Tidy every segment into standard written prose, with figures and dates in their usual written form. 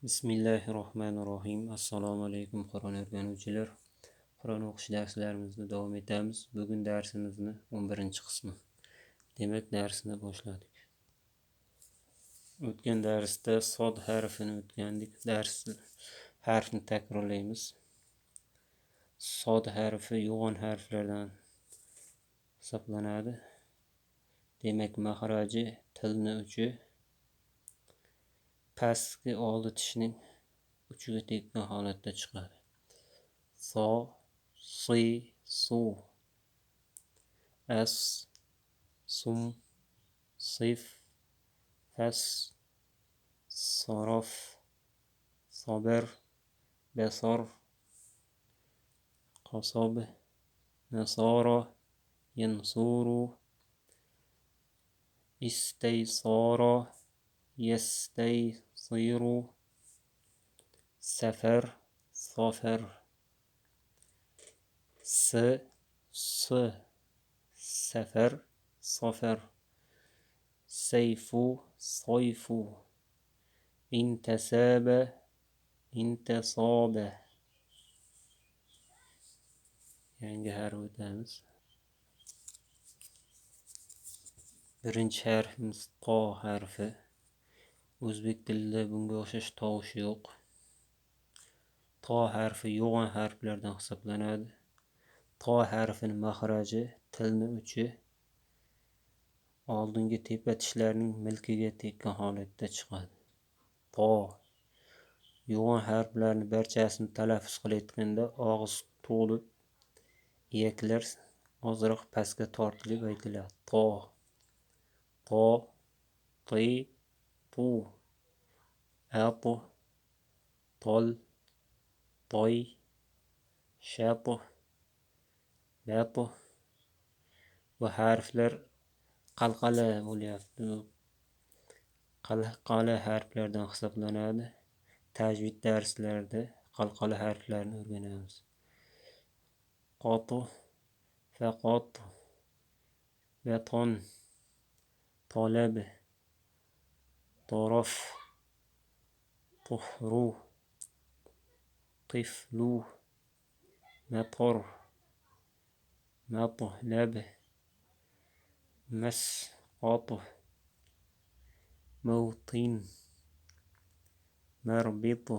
Bismillahirrohmanirrohim. Assalomu alaykum Qur'on o'rganuvchilar. Qur'on o'qish darslarimizni davom etamiz. Bugun darsimizning 11-qismi. Demak, darsni boshladik. O'tgan darsda sod harfini o'tgandik. Harfni takrorlaymiz. Sod harfi yo'g'on harflardan hisoblanadi. Demak, maxraji tilni uchi pastki oldi tishning uchiga tekkan holatda chiqadi. So, si, su, as, sum, sif, fas, sorof, sober, besor, qosob, nasoro, yansuru, istaysoro, yastaysiru, safar, sofer, safar, sofer, sayfu, soyfu, intasaba, intasoba. Yangi harf o'tamiz. Birinchi harfimiz to harfi. O'zbek tilida bunga o'xshash tovush yo'q. To harfi yo'g'on harflardan hisoblanadi. To harfining maxraji tilni uchi oldingi tepa tishlarning milkiga tekkan holatda chiqadi. To yo'g'on harflarni barchasini talaffuz qilayotganda og'iz to'lib, iyaklar ozroq pastga tortilib aytiladi. To, ti, tu, apu, tol, toy, shapu, bapu. Bu harflar qalqala bo'lyapti. Qalqala harflardan hisoblanadi. Tajvid darslarida qalqala harflarni o'rganamiz. Qotu, faqotu, baton, tolab, torof, tuhru, tiflu, mator, matuhlab, masqatu, mawtin, marbitu,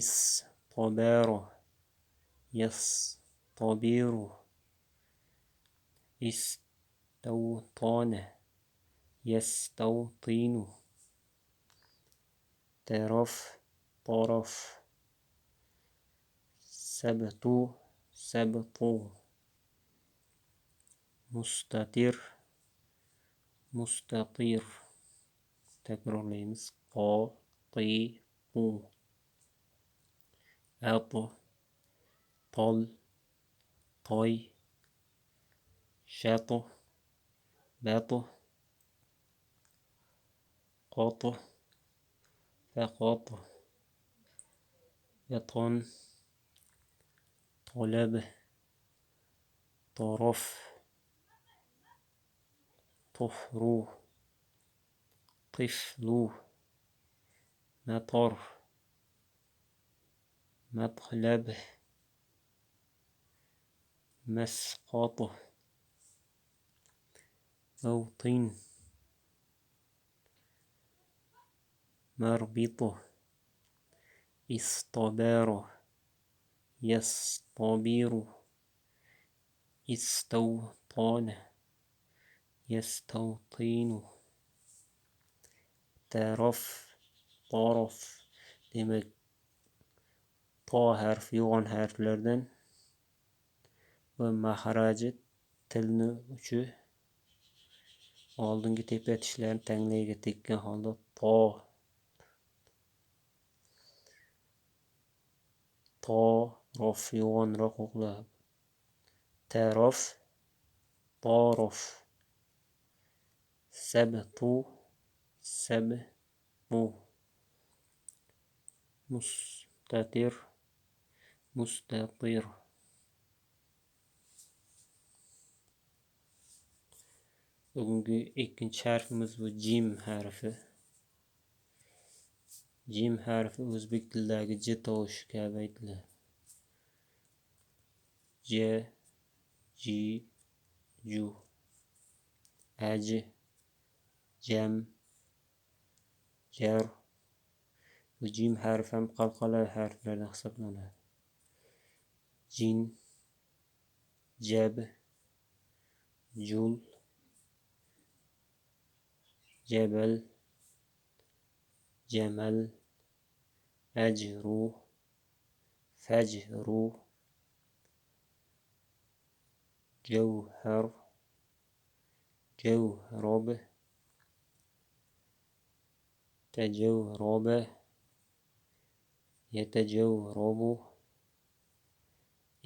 istabaru, yastabiru, istawtana, yastawtinu, taraf, taraf, sabtu, sabtu, mustatir, mustatir. Takrorlaymiz. Qo, ti, qu, atu, tol, toy, shatu, batu, qotu, faqotu, baton, tolab, torof, tuhru, tiflu, mator, mathlab, masqatu, mawtin, marbitu, istabaru, yastabiru, istawtana, yastawtinu, taraf, torof. Demak, to harfi yo'g'on harflardan va maxraji tilni uchi oldingi tepa tishlarni tanglayga tekkan holda rof yo'g'onroq o'qiladi. Tarof, torof, sabtu, sabbu, mustatir, mustatir. Bugungi ikkinchi harfimiz bu jim harfi. Jim harfi o'zbek tilidagi j tovushi kabi aytiladi. J, ji, ju, aji, jam, jar. Bu jim harfi ham qalqali harflardan hisoblanadi. Jin, jab, jul, jabal, jamal, ajru, fajru, jawhar, jawrob, tajawrob, yatajawrobu,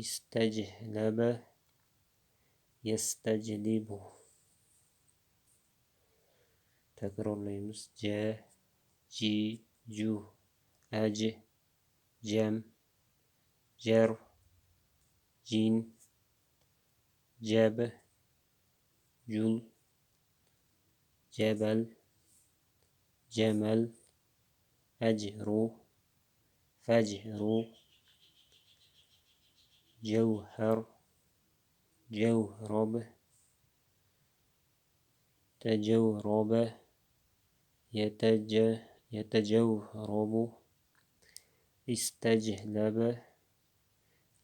istajlaba, yastajlibu. Takrorlaymiz. J, ji, ju, aji, jam, jar, jin, jab, jul, jabal, jamal, ajru, fajru, jawhar, jawrob, tajawrob, yatajawrobu, istajlaba,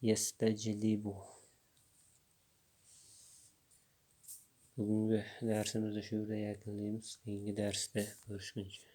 yastajlibu. Bugungi darsimizni shu yerda yakunlaymiz. Keyingi darsda ko'rishguncha